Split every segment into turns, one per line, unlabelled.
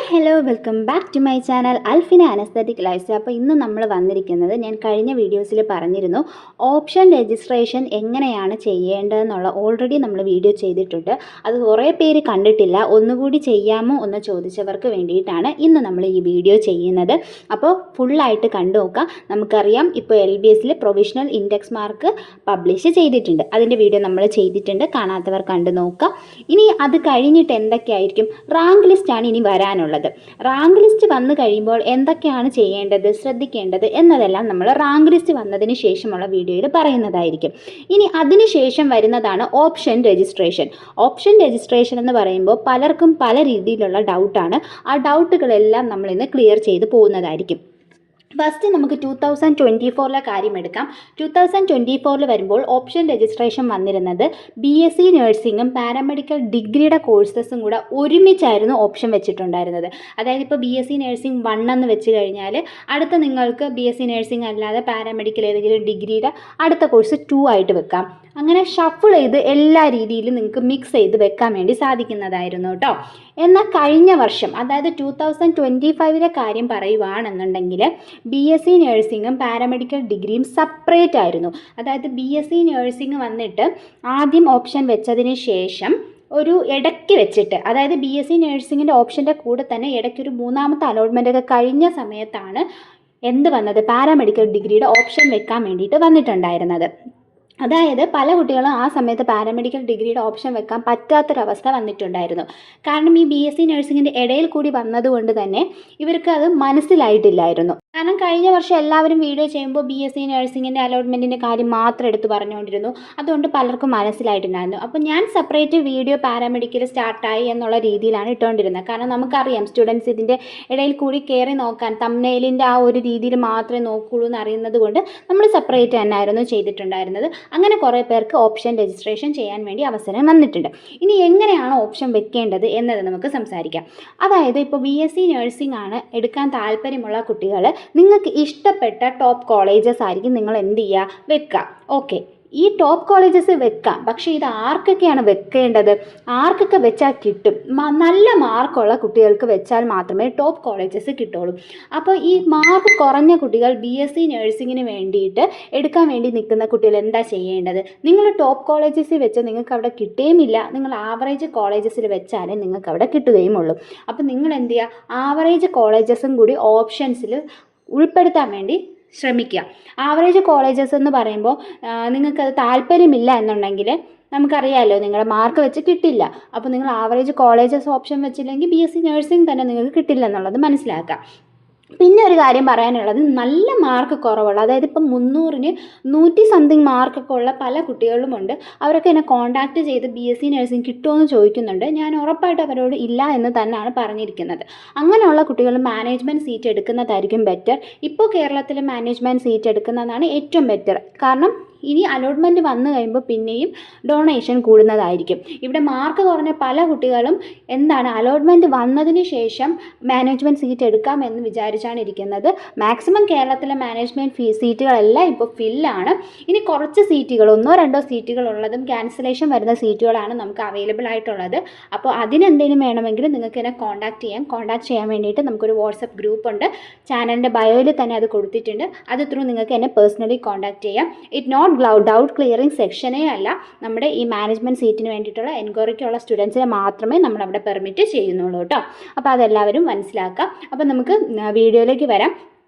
Hello welcome back to my channel Alfina an aesthetic lifestyle. അപ്പോൾ ഇന്ന് നമ്മൾ വന്നിരിക്കുന്നത്, ഞാൻ കഴിഞ്ഞ വീഡിയോസിൽ പറഞ്ഞിരുന്നു ഓപ്ഷൻ രജിസ്ട്രേഷൻ എങ്ങനെയാണ് ചെയ്യേണ്ടതെന്നുള്ള ഓൾറെഡി നമ്മൾ വീഡിയോ ചെയ്തിട്ടുണ്ട്. അത് കുറേ പേര് കണ്ടിട്ടില്ല, ഒന്നുകൂടി ചെയ്യാമോ എന്ന് ചോദിച്ചവർക്ക് വേണ്ടിയിട്ടാണ് ഇന്ന് നമ്മൾ ഈ വീഡിയോ ചെയ്യുന്നത്. അപ്പോൾ ഫുള്ളായിട്ട് കണ്ടു നോക്കാം. നമുക്കറിയാം ഇപ്പോൾ LBSൽ പ്രൊവിഷണൽ ഇൻഡെക്സ് മാർക്ക് പബ്ലിഷ് ചെയ്തിട്ടുണ്ട്, അതിൻ്റെ വീഡിയോ നമ്മൾ ചെയ്തിട്ടുണ്ട്, കാണാത്തവർ കണ്ടു നോക്കാം. ഇനി അത് കഴിഞ്ഞിട്ട് എന്തൊക്കെയായിരിക്കും, റാങ്ക് ലിസ്റ്റാണ് ഇനി വരാനുള്ളത്. റാങ്ക് ലിസ്റ്റ് വന്നു കഴിയുമ്പോൾ എന്തൊക്കെയാണ് ചെയ്യേണ്ടത്, ശ്രദ്ധിക്കേണ്ടത് എന്നതെല്ലാം നമ്മൾ റാങ്ക് ലിസ്റ്റ് വന്നതിന് ശേഷമുള്ള വീഡിയോയിൽ പറയുന്നതായിരിക്കും. ഇനി അതിനുശേഷം വരുന്നതാണ് ഓപ്ഷൻ രജിസ്ട്രേഷൻ. ഓപ്ഷൻ രജിസ്ട്രേഷൻ എന്ന് പറയുമ്പോൾ പലർക്കും പല രീതിയിലുള്ള ഡൗട്ടാണ്. ആ ഡൗട്ടുകളെല്ലാം നമ്മളിന്ന് ക്ലിയർ ചെയ്ത് പോകുന്നതായിരിക്കും. ഫസ്റ്റ് നമുക്ക് 2024 കാര്യം എടുക്കാം. 2024 വരുമ്പോൾ ഓപ്ഷൻ രജിസ്ട്രേഷൻ വന്നിരുന്നത് BSc നഴ്സിംഗും പാരാമെഡിക്കൽ ഡിഗ്രിയുടെ കോഴ്സസും കൂടെ ഒരുമിച്ചായിരുന്നു ഓപ്ഷൻ വെച്ചിട്ടുണ്ടായിരുന്നത്. അതായത് ഇപ്പോൾ BSc നഴ്സിംഗ് 1 എന്ന് വെച്ച് കഴിഞ്ഞാൽ അടുത്ത നിങ്ങൾക്ക് BSc നഴ്സിംഗ് അല്ലാതെ പാരാമെഡിക്കൽ ഏതെങ്കിലും ഡിഗ്രിയുടെ അടുത്ത കോഴ്സ് 2 ആയിട്ട് വെക്കാം. അങ്ങനെ ഷഫിൾ ചെയ്ത് എല്ലാ രീതിയിലും നിങ്ങൾക്ക് മിക്സ് ചെയ്ത് വെക്കാൻ വേണ്ടി സാധിക്കുന്നതായിരുന്നു കേട്ടോ. എന്നാൽ കഴിഞ്ഞ വർഷം, അതായത് 2025 കാര്യം പറയുവാണെന്നുണ്ടെങ്കിൽ BSc നഴ്സിംഗും പാരാമെഡിക്കൽ ഡിഗ്രിയും സെപ്പറേറ്റ് ആയിരുന്നു. അതായത് BSc നഴ്സിംഗ് വന്നിട്ട് ആദ്യം ഓപ്ഷൻ വെച്ചതിന് ശേഷം ഒരു ഇടയ്ക്ക് വെച്ചിട്ട്, അതായത് BSc നഴ്സിംഗിൻ്റെ ഓപ്ഷൻ്റെ കൂടെ തന്നെ ഇടയ്ക്കൊരു മൂന്നാമത്തെ അലോട്ട്മെൻ്റ് ഒക്കെ കഴിഞ്ഞ സമയത്താണ് എന്ത് വന്നത്, പാരാമെഡിക്കൽ ഡിഗ്രിയുടെ ഓപ്ഷൻ വെക്കാൻ വേണ്ടിയിട്ട് വന്നിട്ടുണ്ടായിരുന്നത്. അതായത് പല കുട്ടികളും ആ സമയത്ത് പാരാമെഡിക്കൽ ഡിഗ്രിയുടെ ഓപ്ഷൻ വെക്കാൻ പറ്റാത്തൊരവസ്ഥ വന്നിട്ടുണ്ടായിരുന്നു. കാരണം ഈ BSc നഴ്സിംഗിൻ്റെ ഇടയിൽ കൂടി വന്നതുകൊണ്ട് തന്നെ ഇവർക്ക് അത് മനസ്സിലായിട്ടില്ലായിരുന്നു. കാരണം കഴിഞ്ഞ വർഷം എല്ലാവരും വീഡിയോ ചെയ്യുമ്പോൾ BSc നഴ്സിംഗിൻ്റെ അലോട്ട്മെൻറ്റിൻ്റെ കാര്യം മാത്രം എടുത്ത് പറഞ്ഞുകൊണ്ടിരുന്നു. അതുകൊണ്ട് പലർക്കും മനസ്സിലായിട്ടുണ്ടായിരുന്നു. അപ്പോൾ ഞാൻ സെപ്പറേറ്റ് വീഡിയോ പാരാമെഡിക്കൽ സ്റ്റാർട്ടായി എന്നുള്ള രീതിയിലാണ് ഇട്ടുകൊണ്ടിരുന്നത്. കാരണം നമുക്കറിയാം സ്റ്റുഡൻസ് ഇതിൻ്റെ ഇടയിൽ കൂടി കയറി നോക്കാൻ തംബ്നെയിലിൻ്റെ ആ ഒരു രീതിയിൽ മാത്രമേ നോക്കുകയുള്ളൂ എന്ന് അറിയുന്നത് കൊണ്ട് നമ്മൾ സെപ്പറേറ്റ് തന്നെയായിരുന്നു ചെയ്തിട്ടുണ്ടായിരുന്നത്. അങ്ങനെ കുറേ പേർക്ക് ഓപ്ഷൻ രജിസ്ട്രേഷൻ ചെയ്യാൻ വേണ്ടി അവസരം വന്നിട്ടുണ്ട്. ഇനി എങ്ങനെയാണ് ഓപ്ഷൻ വെക്കേണ്ടത് എന്നത് നമുക്ക് സംസാരിക്കാം. അതായത് ഇപ്പോൾ BSc നഴ്സിംഗ് ആണ് എടുക്കാൻ താല്പര്യമുള്ള കുട്ടികൾ, നിങ്ങൾക്ക് ഇഷ്ടപ്പെട്ട ടോപ്പ് കോളേജസ് ആയിരിക്കും നിങ്ങൾ എന്ത് ചെയ്യുക, വെക്കുക. ഓക്കെ, ഈ ടോപ്പ് കോളേജസ് വെക്കാം. പക്ഷേ ഇത് ആർക്കൊക്കെയാണ് വെക്കേണ്ടത്, ആർക്കൊക്കെ വെച്ചാൽ കിട്ടും, നല്ല മാർക്കുള്ള കുട്ടികൾക്ക് വെച്ചാൽ മാത്രമേ ടോപ്പ് കോളേജസ് കിട്ടുള്ളൂ. അപ്പോൾ ഈ മാർക്ക് കുറഞ്ഞ കുട്ടികൾ BSc നഴ്സിങ്ങിന് വേണ്ടിയിട്ട് എടുക്കാൻ വേണ്ടി നിൽക്കുന്ന കുട്ടികൾ എന്താ ചെയ്യേണ്ടത്, നിങ്ങൾ ടോപ്പ് കോളേജസിൽ വെച്ച് നിങ്ങൾക്ക് അവിടെ കിട്ടുകയുമില്ല, നിങ്ങൾ ആവറേജ് കോളേജസിൽ വെച്ചാലേ നിങ്ങൾക്ക് അവിടെ കിട്ടുകയുമുള്ളൂ. അപ്പോൾ നിങ്ങൾ എന്ത് ചെയ്യുക, ആവറേജ് കോളേജസും കൂടി ഓപ്ഷൻസിൽ ഉൾപ്പെടുത്താൻ വേണ്ടി ശ്രമിക്കുക. ആവറേജ് കോളേജസ് എന്ന് പറയുമ്പോൾ നിങ്ങൾക്കത് താല്പര്യമില്ല എന്നുണ്ടെങ്കിൽ നമുക്കറിയാമല്ലോ നിങ്ങളുടെ മാർക്ക് വെച്ച് കിട്ടില്ല. അപ്പോൾ നിങ്ങൾ ആവറേജ് കോളേജസ് ഓപ്ഷൻ വെച്ചില്ലെങ്കിൽ BSc നഴ്സിംഗ് തന്നെ നിങ്ങൾക്ക് കിട്ടില്ല എന്നുള്ളത് മനസ്സിലാക്കുക. പിന്നെ ഒരു കാര്യം പറയാനുള്ളത്, നല്ല മാർക്ക് കുറവുള്ള, അതായത് ഇപ്പം 300-ന് 100 സംതിങ് മാർക്കൊക്കെ ഉള്ള പല കുട്ടികളുമുണ്ട്. അവരൊക്കെ എന്നെ കോൺടാക്റ്റ് ചെയ്ത് BSc നഴ്സിംഗ് കിട്ടുമോ എന്ന് ചോദിക്കുന്നുണ്ട്. ഞാൻ ഉറപ്പായിട്ട് അവരോട് ഇല്ല എന്ന് തന്നെയാണ് പറഞ്ഞിരിക്കുന്നത്. അങ്ങനെയുള്ള കുട്ടികൾ മാനേജ്മെൻറ്റ് സീറ്റ് എടുക്കുന്നതായിരിക്കും ബെറ്റർ. ഇപ്പോൾ കേരളത്തിൽ മാനേജ്മെൻറ്റ് സീറ്റ് എടുക്കുന്നതാണ് ഏറ്റവും ബെറ്റർ. കാരണം ഇനി അലോട്ട്മെൻറ്റ് വന്നു കഴിയുമ്പോൾ പിന്നെയും ഡൊണേഷൻ കൂടുന്നതായിരിക്കും. ഇവിടെ മാർക്ക് കുറഞ്ഞ പല കുട്ടികളും എന്താണ് അലോട്ട്മെൻറ്റ് വന്നതിന് ശേഷം മാനേജ്മെൻറ്റ് സീറ്റ് എടുക്കാമെന്ന് വിചാരിച്ചാണ് ഇരിക്കുന്നത്. മാക്സിമം കേരളത്തിലെ മാനേജ്മെൻറ്റ് സീറ്റുകളെല്ലാം ഇപ്പോൾ ഫില്ലാണ്. ഇനി കുറച്ച് സീറ്റുകൾ, 1-2 സീറ്റുകൾ ഉള്ളതും ക്യാൻസലേഷൻ വരുന്ന സീറ്റുകളാണ് നമുക്ക് അവൈലബിൾ ആയിട്ടുള്ളത്. അപ്പോൾ അതിനെന്തെങ്കിലും വേണമെങ്കിൽ നിങ്ങൾക്ക് എന്നെ കോൺടാക്റ്റ് ചെയ്യാം. കോൺടാക്റ്റ് ചെയ്യാൻ വേണ്ടിയിട്ട് നമുക്കൊരു വാട്സപ്പ് ഗ്രൂപ്പ് ഉണ്ട്, ചാനലിൻ്റെ ബയോയിൽ തന്നെ അത് കൊടുത്തിട്ടുണ്ട്. അത് ത്രൂ നിങ്ങൾക്ക് എന്നെ പേഴ്സണലി കോൺടാക്റ്റ് ചെയ്യാം. ഇറ്റ് നോട്ട് ഡൗട്ട് ക്ലിയറിംഗ് സെക്ഷനേ അല്ല, നമ്മുടെ ഈ മാനേജ്മെൻറ്റ് സീറ്റിന് വേണ്ടിയിട്ടുള്ള എൻക്വയറിക്കുള്ള സ്റ്റുഡൻസിനെ മാത്രമേ നമ്മളവിടെ പെർമിറ്റ് ചെയ്യുന്നുള്ളൂ കേട്ടോ. അപ്പോൾ അതെല്ലാവരും മനസ്സിലാക്കുക. അപ്പോൾ നമുക്ക് വീഡിയോയിലേക്ക് വരാം.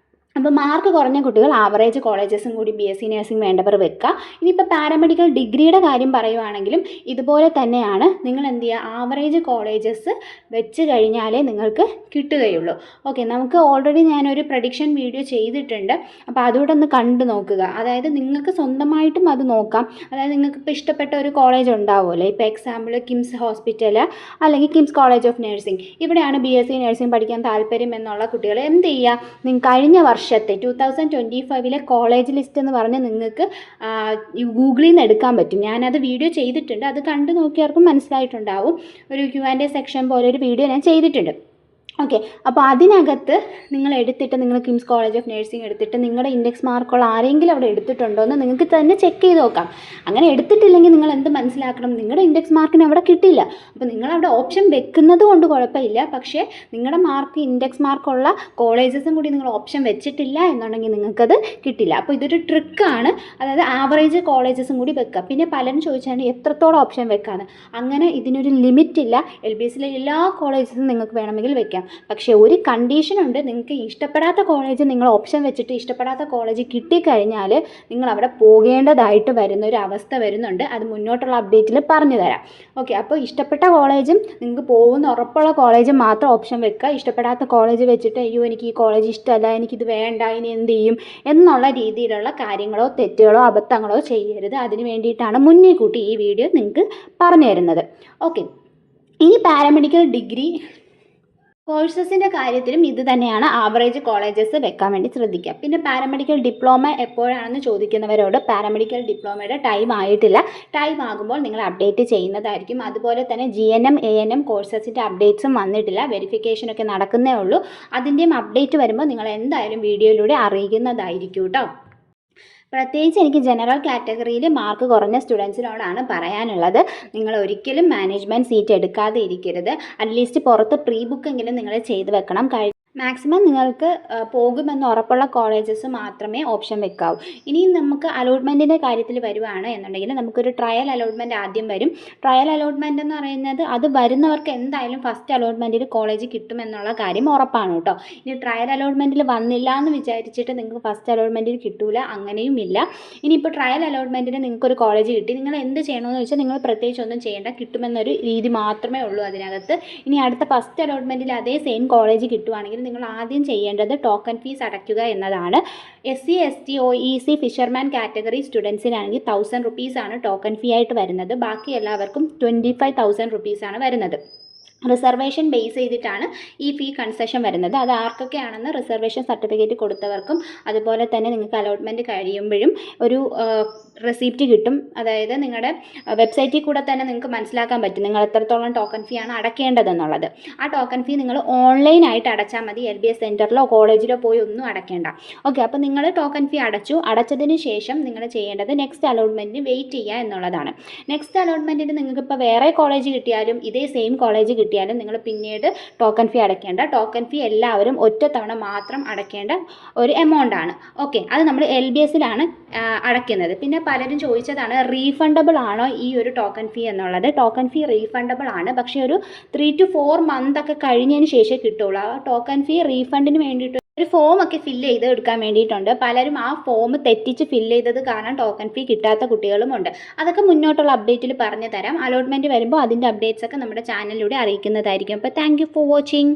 അപ്പോൾ മാർക്ക് കുറഞ്ഞ കുട്ടികൾ ആവറേജ് കോളേജസും കൂടി BSc നഴ്സിംഗ് വേണ്ടവർ വെക്കുക. ഇനിയിപ്പോൾ പാരാമെഡിക്കൽ ഡിഗ്രിയുടെ കാര്യം പറയുവാണെങ്കിലും ഇതുപോലെ തന്നെയാണ്. നിങ്ങൾ എന്ത് ചെയ്യുക, ആവറേജ് കോളേജസ് വെച്ച് കഴിഞ്ഞാലേ നിങ്ങൾക്ക് കിട്ടുകയുള്ളൂ. ഓക്കെ, നമുക്ക് ഓൾറെഡി ഞാനൊരു പ്രഡിക്ഷൻ വീഡിയോ ചെയ്തിട്ടുണ്ട്. അപ്പോൾ അതുകൂടെ ഒന്ന് കണ്ടു നോക്കുക. അതായത് നിങ്ങൾക്ക് സ്വന്തമായിട്ടും അത് നോക്കാം. അതായത് നിങ്ങൾക്ക് ഇപ്പോൾ ഇഷ്ടപ്പെട്ട ഒരു കോളേജ് ഉണ്ടാവുമല്ലോ. ഇപ്പോൾ എക്സാമ്പിൾ കിംസ് ഹോസ്പിറ്റൽ അല്ലെങ്കിൽ കിംസ് കോളേജ് ഓഫ് നഴ്സിംഗ്, ഇവിടെയാണ് BSc നഴ്സിംഗ് പഠിക്കാൻ താല്പര്യം എന്നുള്ള കുട്ടികൾ എന്ത് ചെയ്യുക, നിങ്ങൾ കഴിഞ്ഞ വർഷത്തെ 2025 കോളേജ് ലിസ്റ്റ് എന്ന് പറഞ്ഞ് നിങ്ങൾക്ക് ഗൂഗിളിൽ നിന്ന് എടുക്കാൻ പറ്റും. ഞാനത് വീഡിയോ ചെയ്തിട്ടുണ്ട്, അത് കണ്ടു നോക്കിയവർക്കും മനസ്സിലായിട്ടുണ്ടാവും. ഒരു Q&A സെക്ഷൻ പോലെ ഒരു വീഡിയോ ഞാൻ ചെയ്തിട്ടുണ്ട്. ഓക്കെ. അപ്പോൾ അതിനകത്ത് നിങ്ങൾ എടുത്തിട്ട് നിങ്ങൾ കിംസ് കോളേജ് ഓഫ് നഴ്സിംഗ് എടുത്തിട്ട് നിങ്ങളുടെ ഇൻഡെക്സ് മാർക്കുള്ള ആരെങ്കിലും അവിടെ എടുത്തിട്ടുണ്ടോ എന്ന് നിങ്ങൾക്ക് തന്നെ ചെക്ക് ചെയ്ത് നോക്കാം. അങ്ങനെ എടുത്തിട്ടില്ലെങ്കിൽ നിങ്ങൾ എന്ത് മനസ്സിലാക്കണം, നിങ്ങളുടെ ഇൻഡെക്സ് മാർക്കിന് അവിടെ കിട്ടില്ല. അപ്പോൾ നിങ്ങളവിടെ ഓപ്ഷൻ വെക്കുന്നത് കൊണ്ട് കുഴപ്പമില്ല, പക്ഷേ നിങ്ങളുടെ മാർക്ക് ഇൻഡെക്സ് മാർക്കുള്ള കോളേജസും കൂടി നിങ്ങൾ ഓപ്ഷൻ വെച്ചിട്ടില്ല എന്നുണ്ടെങ്കിൽ നിങ്ങൾക്കത് കിട്ടില്ല. അപ്പോൾ ഇതൊരു ട്രിക്കാണ്. അതായത് ആവറേജ് കോളേജസും കൂടി വെക്കുക. പിന്നെ പലരും ചോദിച്ചാൽ എത്രത്തോളം ഓപ്ഷൻ വെക്കാമെന്ന്. അങ്ങനെ ഇതിനൊരു ലിമിറ്റ് ഇല്ല. LBSലെ എല്ലാ കോളേജസും നിങ്ങൾക്ക് വേണമെങ്കിൽ വെക്കാം. പക്ഷേ ഒരു കണ്ടീഷനുണ്ട്, നിങ്ങൾക്ക് ഇഷ്ടപ്പെടാത്ത കോളേജ് നിങ്ങൾ ഓപ്ഷൻ വെച്ചിട്ട് ഇഷ്ടപ്പെടാത്ത കോളേജ് കിട്ടിക്കഴിഞ്ഞാൽ നിങ്ങൾ അവിടെ പോകേണ്ടതായിട്ട് വരുന്ന ഒരു അവസ്ഥ വരുന്നുണ്ട്. അത് മുന്നോട്ടുള്ള അപ്ഡേറ്റിൽ പറഞ്ഞു തരാം. ഓക്കെ. അപ്പോൾ ഇഷ്ടപ്പെട്ട കോളേജും നിങ്ങൾക്ക് പോകുന്ന ഉറപ്പുള്ള കോളേജ് മാത്രം ഓപ്ഷൻ വെക്കുക. ഇഷ്ടപ്പെടാത്ത കോളേജ് വെച്ചിട്ട് അയ്യോ എനിക്ക് ഈ കോളേജ് ഇഷ്ടമല്ല, എനിക്കിത് വേണ്ട, ഇനി എന്ത് ചെയ്യും എന്നുള്ള രീതിയിലുള്ള കാര്യങ്ങളോ തെറ്റുകളോ അബദ്ധങ്ങളോ ചെയ്യരുത്. അതിന് വേണ്ടിയിട്ടാണ് മുന്നേ കൂട്ടി ഈ വീഡിയോ നിങ്ങൾക്ക് പറഞ്ഞു തരുന്നത്. ഓക്കെ. ഈ പാരാമെഡിക്കൽ ഡിഗ്രി കോഴ്സസിൻ്റെ കാര്യത്തിലും ഇത് തന്നെയാണ്, ആവറേജ് കോളേജസ് വെക്കാൻ വേണ്ടി ശ്രദ്ധിക്കുക. പിന്നെ പാരാമെഡിക്കൽ ഡിപ്ലോമ എപ്പോഴാണെന്ന് ചോദിക്കുന്നവരോട് പാരാമെഡിക്കൽ ഡിപ്ലോമയുടെ ടൈം ആയിട്ടില്ല. ടൈം ആകുമ്പോൾ നിങ്ങൾ അപ്ഡേറ്റ് ചെയ്യുന്നതായിരിക്കും. അതുപോലെ തന്നെ GNM ANM കോഴ്സസിൻ്റെ അപ്ഡേറ്റ്സും വന്നിട്ടില്ല. വെരിഫിക്കേഷനൊക്കെ നടക്കുന്നേ ഉള്ളൂ. അതിൻ്റെയും അപ്ഡേറ്റ് വരുമ്പോൾ നിങ്ങൾ എന്തായാലും വീഡിയോയിലൂടെ അറിയിക്കുന്നതായിരിക്കും കേട്ടോ. പ്രത്യേകിച്ച് എനിക്ക് ജനറൽ കാറ്റഗറിയിൽ മാർക്ക് കുറഞ്ഞ സ്റ്റുഡൻസിനോടാണ് പറയാനുള്ളത്, നിങ്ങൾ ഒരിക്കലും മാനേജ്മെൻറ്റ് സീറ്റ് എടുക്കാതെ ഇരിക്കരുത്. അറ്റ്ലീസ്റ്റ് പുറത്ത് പ്രീ ബുക്കെങ്കിലും നിങ്ങൾ ചെയ്ത് വെക്കണം. മാക്സിമം നിങ്ങൾക്ക് പോകുമെന്ന് ഉറപ്പുള്ള കോളേജസ് മാത്രമേ ഓപ്ഷൻ വെക്കാവൂ. ഇനി നമുക്ക് അലോട്ട്മെൻറ്റിൻ്റെ കാര്യത്തിൽ വരുവാണ് എന്നുണ്ടെങ്കിൽ നമുക്കൊരു ട്രയൽ അലോട്ട്മെൻറ്റ് ആദ്യം വരും. ട്രയൽ അലോട്ട്മെൻറ്റ് എന്ന് പറയുന്നത് അത് വരുന്നവർക്ക് എന്തായാലും ഫസ്റ്റ് അലോട്ട്മെൻറ്റിൽ കോളേജ് കിട്ടുമെന്നുള്ള കാര്യം ഉറപ്പാണ് കേട്ടോ. ഇനി ട്രയൽ അലോട്ട്മെൻറ്റിൽ വന്നില്ല എന്ന് വിചാരിച്ചിട്ട് നിങ്ങൾക്ക് ഫസ്റ്റ് അലോട്ട്മെൻറ്റിൽ കിട്ടൂല, അങ്ങനെയും ഇല്ല. ഇനിയിപ്പോൾ ട്രയൽ അലോട്ട്മെൻറ്റിന് നിങ്ങൾക്കൊരു കോളേജ് കിട്ടി, നിങ്ങൾ എന്ത് ചെയ്യണമെന്ന് വെച്ചാൽ നിങ്ങൾ പ്രത്യേകിച്ച് ഒന്നും ചെയ്യേണ്ട, കിട്ടുമെന്നൊരു രീതി മാത്രമേ ഉള്ളൂ അതിനകത്ത്. ഇനി അടുത്ത ഫസ്റ്റ് അലോട്ട്മെൻറ്റിൽ അതേ സെയിം കോളേജ് കിട്ടുവാണെങ്കിൽ നിങ്ങൾ ആദ്യം ചെയ്യേണ്ടത് ടോക്കൺ ഫീസ് അടയ്ക്കുക എന്നതാണ്. SC ST OEC fisherman category സ്റ്റുഡൻസിനാണെങ്കിൽ 1000 റുപ്പീസാണ് ടോക്കൺ ഫീ ആയിട്ട് വരുന്നത്. ബാക്കി എല്ലാവർക്കും 25,000 റുപ്പീസാണ് വരുന്നത്. റിസർവേഷൻ ബേസ് ചെയ്തിട്ടാണ് ഈ ഫീ കൺസെഷൻ വരുന്നത്. അത് ആർക്കൊക്കെയാണെന്ന് റിസർവേഷൻ സർട്ടിഫിക്കറ്റ് കൊടുത്തവർക്കും അതുപോലെ തന്നെ നിങ്ങൾക്ക് അലോട്ട്മെൻറ്റ് കഴിയുമ്പോഴും ഒരു റെസിപ്റ്റ് കിട്ടും. അതായത് നിങ്ങളുടെ വെബ്സൈറ്റിൽ കൂടെ തന്നെ നിങ്ങൾക്ക് മനസ്സിലാക്കാൻ പറ്റും നിങ്ങൾ എത്രത്തോളം ടോക്കൺ ഫീ ആണ് അടയ്ക്കേണ്ടതെന്നുള്ളത്. ആ ടോക്കൺ ഫീ നിങ്ങൾ ഓൺലൈനായിട്ട് അടച്ചാൽ മതി. LBS സെൻറ്ററിലോ കോളേജിലോ പോയി ഒന്നും അടയ്ക്കേണ്ട. ഓക്കെ. അപ്പോൾ നിങ്ങൾ ടോക്കൺ ഫീ അടച്ചതിന് ശേഷം നിങ്ങൾ ചെയ്യേണ്ടത് നെക്സ്റ്റ് അലോട്ട്മെൻറ്റിന് വെയിറ്റ് ചെയ്യുക എന്നുള്ളതാണ്. നെക്സ്റ്റ് അലോട്ട്മെൻറ്റിന് നിങ്ങൾക്കിപ്പോൾ വേറെ കോളേജ് കിട്ടിയാലും ഇതേ സെയിം കോളേജ് കിട്ടിയാലും നിങ്ങൾ പിന്നീട് ടോക്കൺ ഫീ അടയ്ക്കേണ്ട. ടോക്കൺ ഫീ എല്ലാവരും ഒറ്റ തവണ മാത്രം അടയ്ക്കേണ്ട ഒരു എമൗണ്ട് ആണ്. ഓക്കെ. അത് നമ്മൾ LBSലാണ് അടയ്ക്കുന്നത്. പിന്നെ പലരും ചോദിച്ചതാണ് റീഫണ്ടബിൾ ആണോ ഈ ഒരു ടോക്കൺ ഫീ എന്നുള്ളത്. ടോക്കൺ ഫീ റീഫണ്ടബിൾ ആണ്, പക്ഷേ ഒരു 3 to 4 മന്ത് ഒക്കെ കഴിഞ്ഞതിന് ശേഷം കിട്ടുള്ളൂ. ആ ടോക്കൺ ഫീ റീഫണ്ടിന് വേണ്ടിയിട്ട് ഒരു ഫോമൊക്കെ ഫില്ല് ചെയ്ത് എടുക്കാൻ വേണ്ടിയിട്ടുണ്ട്. പലരും ആ ഫോം തെറ്റിച്ച് ഫില്ല് ചെയ്തത് കാരണം ടോക്കൺ ഫീ കിട്ടാത്ത കുട്ടികളുമുണ്ട്. അതൊക്കെ മുന്നോട്ടുള്ള അപ്ഡേറ്റിൽ പറഞ്ഞു തരാം. അലോട്ട്മെൻറ്റ് വരുമ്പോൾ അതിൻ്റെ അപ്ഡേറ്റ്സ് ഒക്കെ നമ്മുടെ ചാനലിലൂടെ അറിയിക്കുന്നതായിരിക്കും. അപ്പോൾ താങ്ക് യു ഫോർ വാച്ചിങ്.